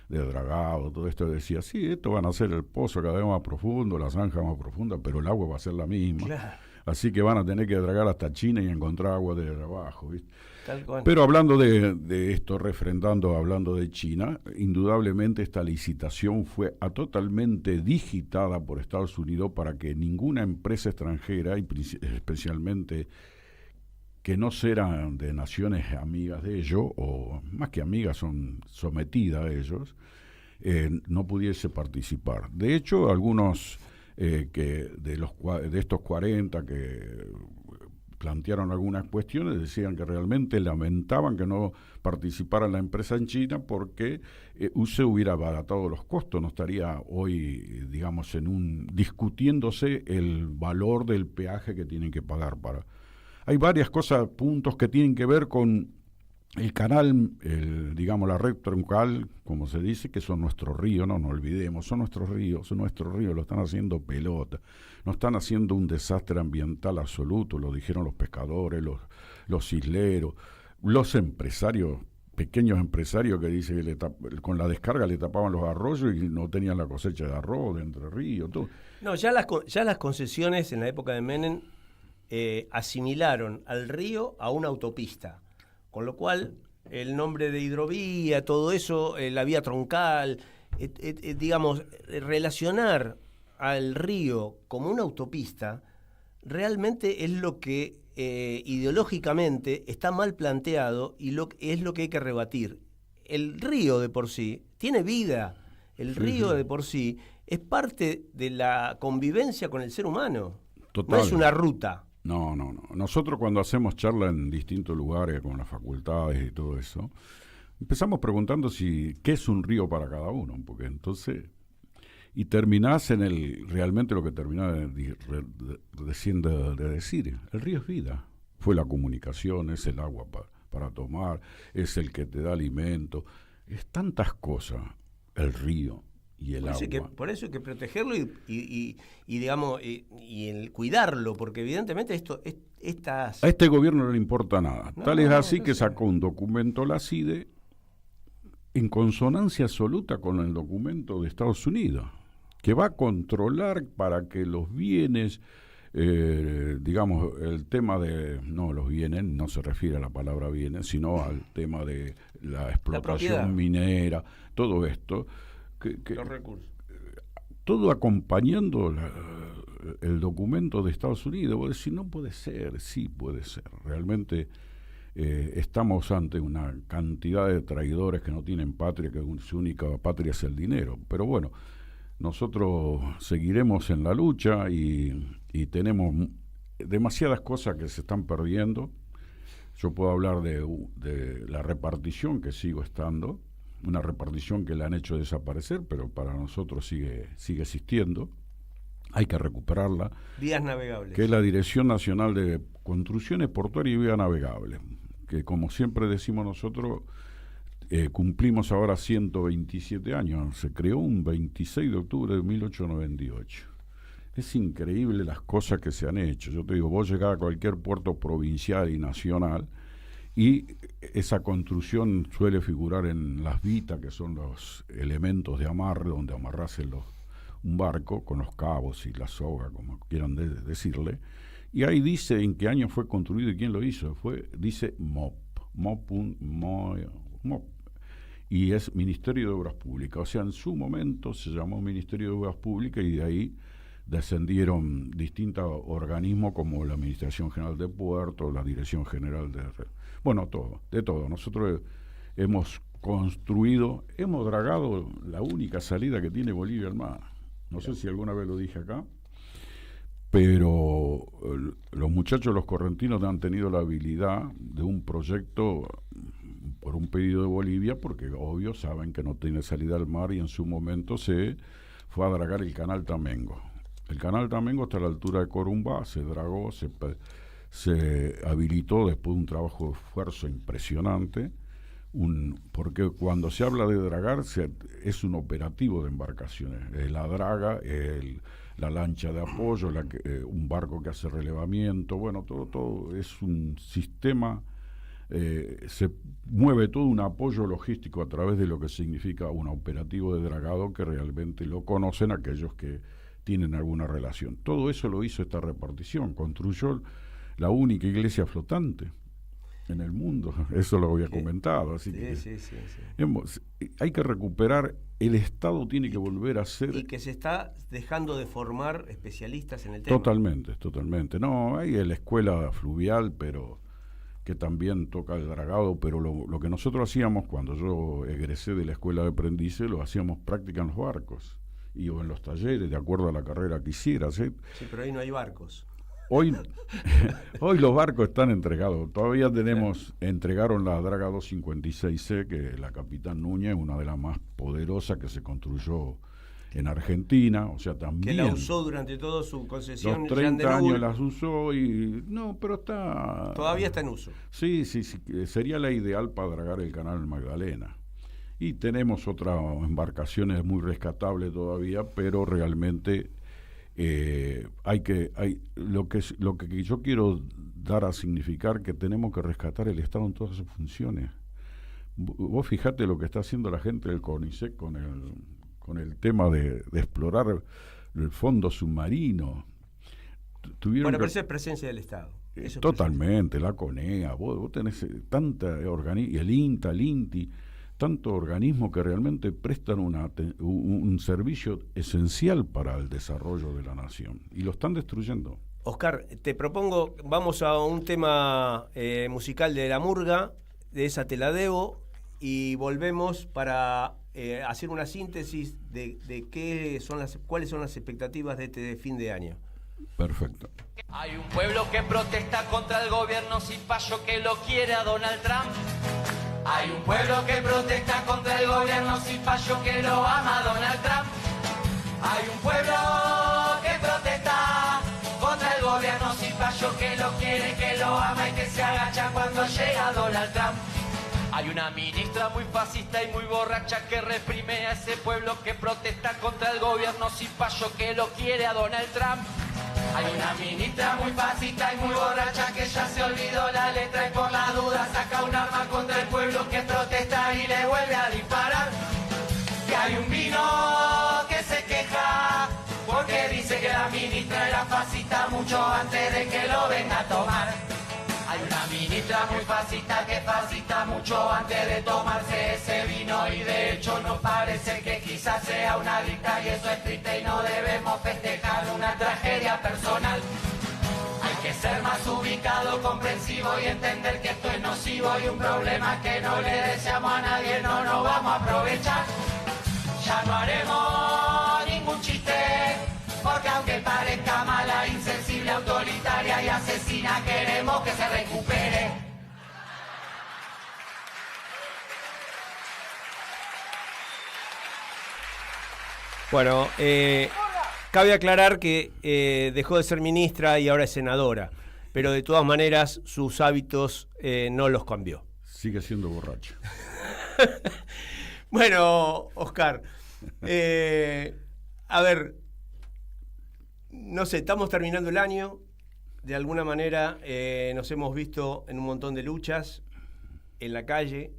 dragado, todo esto, decía, sí, esto van a hacer el pozo cada vez más profundo, la zanja más profunda, pero el agua va a ser la misma. Claro. Así que van a tener que dragar hasta China y encontrar agua de abajo, ¿viste? Pero hablando de esto, hablando de China, indudablemente esta licitación fue totalmente digitada por Estados Unidos para que ninguna empresa extranjera, y especialmente que no serán de naciones amigas de ellos, o más que amigas son sometidas a ellos, no pudiese participar. De hecho, algunos que de estos 40 que plantearon algunas cuestiones decían que realmente lamentaban que no participara la empresa en China porque se hubiera abaratado los costos, no estaría hoy, digamos, discutiéndose el valor del peaje que tienen que pagar para. Hay varias cosas, puntos que tienen que ver con el canal, digamos, la red troncal, como se dice, que son nuestros ríos, no nos olvidemos, son nuestros ríos, lo están haciendo pelota, nos están haciendo un desastre ambiental absoluto, lo dijeron los pescadores, los isleros, los empresarios, pequeños empresarios que dicen que con la descarga le tapaban los arroyos y no tenían la cosecha de arroz de Entre Ríos, todo. No, ya las concesiones en la época de Menem asimilaron al río a una autopista. Con lo cual, el nombre de hidrovía, todo eso, la vía troncal, digamos, relacionar al río como una autopista, realmente es lo que ideológicamente está mal planteado y es lo que hay que rebatir. El río de por sí tiene vida, el río de por sí es parte de la convivencia con el ser humano, Total. No es una ruta. No. Nosotros cuando hacemos charla en distintos lugares, con las facultades y todo eso, empezamos preguntando qué es un río para cada uno, porque entonces, y terminás en realmente lo que terminás de decir, el río es vida, fue la comunicación, es el agua para tomar, es el que te da alimento, es tantas cosas, el río. Y el agua. Por eso hay que protegerlo y digamos, y el cuidarlo, porque evidentemente a este gobierno no le importa nada. Tal es así que sacó un documento la CIDE en consonancia absoluta con el documento de Estados Unidos, que va a controlar para que los bienes, digamos, el tema los bienes, no se refiere a la palabra bienes, sino al tema de la explotación minera, todo esto, los recursos. Todo acompañando el documento de Estados Unidos. Vos decís, no puede ser, sí puede ser. Realmente estamos ante una cantidad de traidores que no tienen patria, que su única patria es el dinero. Pero bueno, nosotros seguiremos en la lucha y tenemos demasiadas cosas que se están perdiendo. Yo puedo hablar de la repartición, que sigo estando, una repartición que la han hecho desaparecer, pero para nosotros sigue existiendo. Hay que recuperarla. Vías navegables. Que es la Dirección Nacional de Construcciones Portuarias y Vías Navegables, que como siempre decimos nosotros, cumplimos ahora 127 años. Se creó un 26 de octubre de 1898. Es increíble las cosas que se han hecho. Yo te digo, vos llegás a cualquier puerto provincial y nacional y esa construcción suele figurar en las vitas, que son los elementos de amarre, donde amarrás un barco con los cabos y la soga, como quieran decirle. Y ahí dice en qué año fue construido y quién lo hizo. Dice MOP. Y es Ministerio de Obras Públicas. O sea, en su momento se llamó Ministerio de Obras Públicas y de ahí descendieron distintos organismos como la Administración General de Puertos, la Dirección General de todo. Nosotros hemos dragado la única salida que tiene Bolivia al mar. No sé si alguna vez lo dije acá, pero los muchachos, los correntinos, han tenido la habilidad de un proyecto por un pedido de Bolivia, porque obvio saben que no tiene salida al mar, y en su momento se fue a dragar el canal Tamengo. El canal Tamengo está a la altura de Corumbá, se dragó, se habilitó después de un trabajo de esfuerzo impresionante, porque cuando se habla de dragar es un operativo de embarcaciones, la draga, la lancha de apoyo, un barco que hace relevamiento, bueno, todo es un sistema, se mueve todo un apoyo logístico a través de lo que significa un operativo de dragado, que realmente lo conocen aquellos que tienen alguna relación. Todo eso lo hizo esta repartición, construyó la única iglesia flotante en el mundo, eso lo había comentado, así que sí. Hay que recuperar, el Estado tiene que volver a ser... Y que se está dejando de formar especialistas en el tema. Totalmente. No, hay la escuela fluvial, pero que también toca el dragado, pero lo que nosotros hacíamos cuando yo egresé de la escuela de aprendices, lo hacíamos práctica en los barcos y o en los talleres, de acuerdo a la carrera que hicieras. Sí, pero ahí no hay barcos. Hoy los barcos están entregados. Todavía entregaron la Draga 256C, que la Capitán Núñez, una de las más poderosas que se construyó en Argentina, o sea, también... Que la usó durante toda su concesión. Los 30 años las usó y... No, pero está... Todavía está en uso. Sí, sería la ideal para dragar el canal Magdalena. Y tenemos otras embarcaciones muy rescatables todavía, pero realmente... lo que yo quiero dar a significar que tenemos que rescatar el Estado en todas sus funciones. Vos fijate lo que está haciendo la gente del CONICET con el tema de explorar el fondo submarino. Pero esa es presencia del Estado. Totalmente, la CONEA, vos tenés tanta organismo, y el INTA, el INTI, tanto organismos que realmente prestan un servicio esencial para el desarrollo de la nación, y lo están destruyendo. Oscar, te propongo, vamos a un tema musical de La Murga, de esa te la debo, y volvemos para hacer una síntesis de cuáles son las expectativas de este fin de año. Perfecto. Hay un pueblo que protesta contra el gobierno cipayo que lo quiere a Donald Trump. Hay un pueblo que protesta contra el gobierno cipayo que lo ama a Donald Trump. Hay un pueblo que protesta contra el gobierno cipayo que lo quiere, que lo ama y que se agacha cuando llega Donald Trump. Hay una ministra muy fascista y muy borracha que reprime a ese pueblo que protesta contra el gobierno cipayo que lo quiere a Donald Trump. Hay una ministra muy fascista y muy borracha que ya se olvidó la letra y por la duda saca un arma contra el pueblo que protesta y le vuelve a disparar. Que hay un vino que se queja porque dice que la ministra era fascista mucho antes de que lo venga a tomar. Hay una ministra muy fascista que fascista mucho antes de tomarse ese vino y de hecho nos parece que quizás sea una adicta y eso es triste y no debemos festejar una tragedia personal. Hay que ser más ubicado, comprensivo y entender que esto es nocivo y un problema que no le deseamos a nadie, no nos vamos a aprovechar. Ya no haremos ningún chiste, porque aunque parezca mala, insensible, autoritaria y asesina, queremos que se recupere. Bueno, cabe aclarar que dejó de ser ministra y ahora es senadora, pero de todas maneras sus hábitos no los cambió. Sigue siendo borracho. Bueno, Oscar, a ver, no sé, estamos terminando el año, de alguna manera nos hemos visto en un montón de luchas en la calle.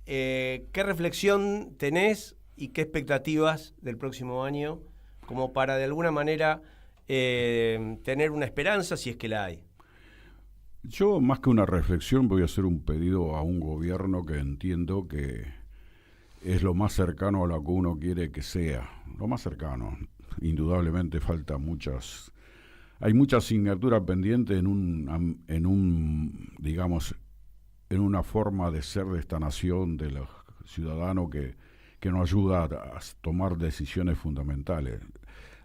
¿Qué reflexión tenés y qué expectativas del próximo año como para de alguna manera tener una esperanza si es que la hay? Yo, más que una reflexión, voy a hacer un pedido a un gobierno que entiendo que es lo más cercano a lo que uno quiere que sea. Lo más cercano. Indudablemente hay mucha asignatura pendiente en una forma de ser de esta nación, de los ciudadanos que nos ayuda a tomar decisiones fundamentales.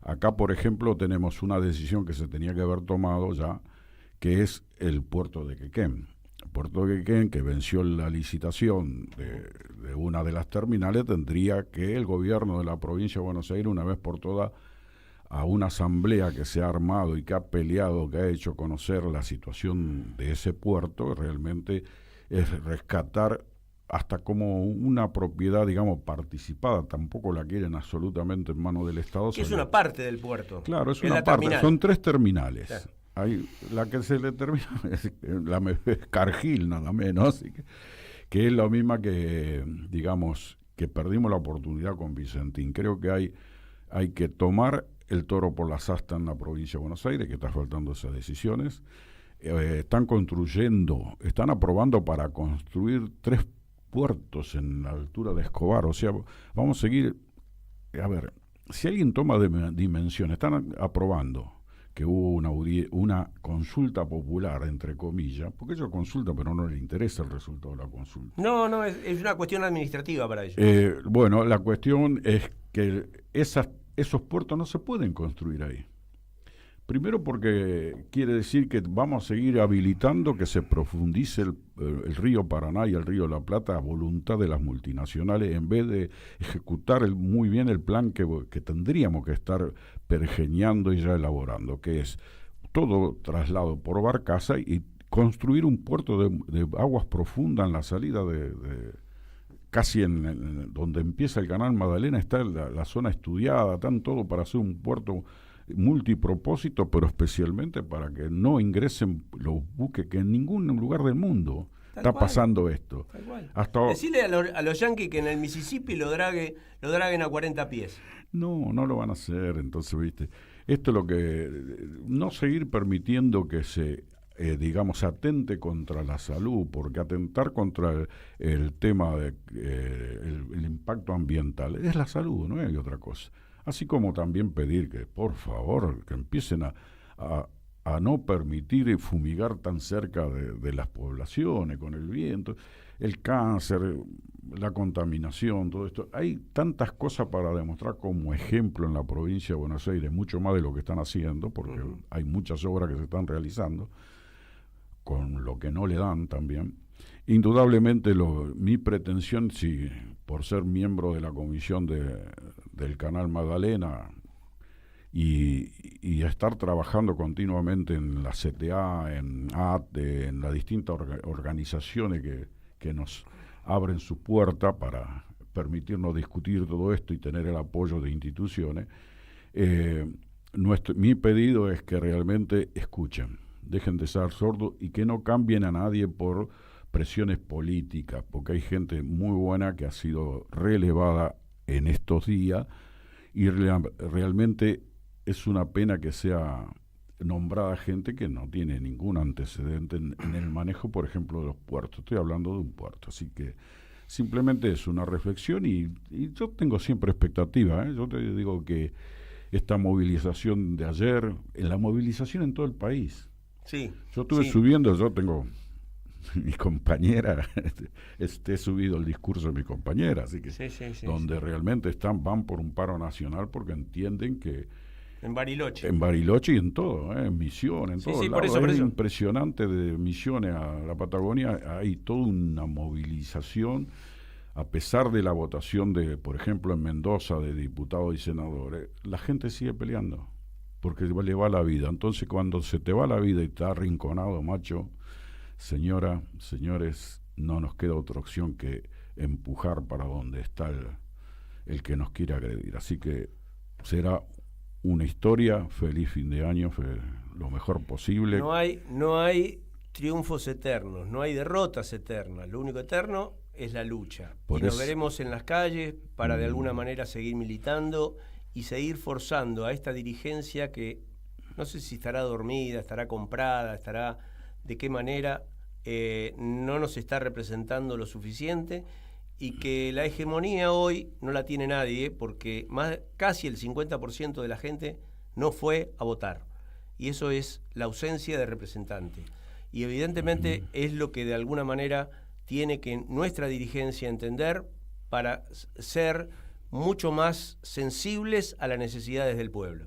Acá, por ejemplo, tenemos una decisión que se tenía que haber tomado ya, que es el puerto de Quequén. El puerto de Quequén, que venció la licitación de una de las terminales, tendría que el gobierno de la provincia de Buenos Aires, una vez por todas, a una asamblea que se ha armado y que ha peleado, que ha hecho conocer la situación de ese puerto, realmente es rescatar hasta como una propiedad, digamos, participada. Tampoco la quieren absolutamente en manos del Estado. Que es una parte del puerto. Claro, es una parte. Son 3 terminales. Claro. Hay la que se le termina, es Cargill nada menos, que es la misma que, digamos, que perdimos la oportunidad con Vicentín. Creo que hay que tomar el toro por las astas en la provincia de Buenos Aires, que está faltando esas decisiones. Están aprobando para construir 3 puertos en la altura de Escobar. O sea, vamos a seguir, a ver, si alguien toma dimensión, están aprobando que hubo una consulta popular, entre comillas, porque ellos consultan, pero no les interesa el resultado de la consulta. No, es una cuestión administrativa para ellos. Bueno, la cuestión es que esos puertos no se pueden construir ahí. Primero porque quiere decir que vamos a seguir habilitando que se profundice el río Paraná y el río La Plata a voluntad de las multinacionales, en vez de ejecutar muy bien el plan que tendríamos que estar pergeñando y ya elaborando, que es todo traslado por barcaza y construir un puerto de aguas profundas en la salida casi en donde empieza el canal Magdalena, está la zona estudiada, tan todo para hacer un puerto multipropósito, pero especialmente para que no ingresen los buques, que en ningún lugar del mundo está pasando esto. Decirle a los yanquis que en el Mississippi lo draguen a 40 pies. No lo van a hacer. Entonces, viste, esto es lo que no seguir permitiendo que se atente contra la salud, porque atentar contra el tema de el impacto ambiental es la salud, no hay otra cosa. Así como también pedir que, por favor, que empiecen a no permitir fumigar tan cerca de las poblaciones, con el viento, el cáncer, la contaminación, todo esto. Hay tantas cosas para demostrar como ejemplo en la provincia de Buenos Aires, mucho más de lo que están haciendo, porque hay muchas obras que se están realizando, con lo que no le dan también. Indudablemente mi pretensión, si por ser miembro de la comisión del Canal Magdalena y estar trabajando continuamente en la CTA, en ATE, en las distintas organizaciones que nos abren su puerta para permitirnos discutir todo esto y tener el apoyo de instituciones, mi pedido es que realmente escuchen, dejen de ser sordos y que no cambien a nadie por presiones políticas, porque hay gente muy buena que ha sido relevada en estos días y realmente es una pena que sea nombrada gente que no tiene ningún antecedente en el manejo, por ejemplo, de los puertos. Estoy hablando de un puerto, así que simplemente es una reflexión y yo tengo siempre expectativa, Yo te digo que esta movilización de ayer, la movilización en todo el país. Sí. Yo estuve subiendo, yo tengo mi compañera, he subido el discurso de mi compañera, así que donde realmente van por un paro nacional porque entienden que en Bariloche y en todo, en Misiones, en todo por eso. Impresionante, de Misiones a la Patagonia hay toda una movilización a pesar de la votación de, por ejemplo, en Mendoza, de diputados y senadores, la gente sigue peleando, porque le va la vida. Entonces, cuando se te va la vida y estás arrinconado, macho, señora, señores, no nos queda otra opción que empujar para donde está el que nos quiere agredir. Así que será una historia. Feliz fin de año, lo mejor posible. No hay triunfos eternos, no hay derrotas eternas. Lo único eterno es la lucha. Y nos veremos en las calles para de alguna manera seguir militando y seguir forzando a esta dirigencia que no sé si estará dormida, estará comprada, estará de qué manera, no nos está representando lo suficiente, y que la hegemonía hoy no la tiene nadie, porque casi el 50% de la gente no fue a votar, y eso es la ausencia de representante. Y evidentemente es lo que de alguna manera tiene que nuestra dirigencia entender para ser mucho más sensibles a las necesidades del pueblo.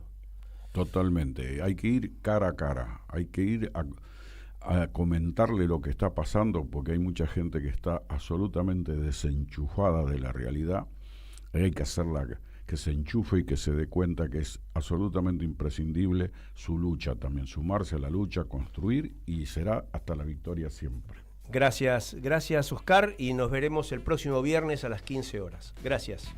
Totalmente, hay que ir cara a cara, hay que ir a comentarle lo que está pasando, porque hay mucha gente que está absolutamente desenchufada de la realidad. Hay que hacerla que se enchufe y que se dé cuenta que es absolutamente imprescindible su lucha también, sumarse a la lucha, construir, y será hasta la victoria siempre. Gracias Oscar, y nos veremos el próximo viernes a las 15 horas. Gracias.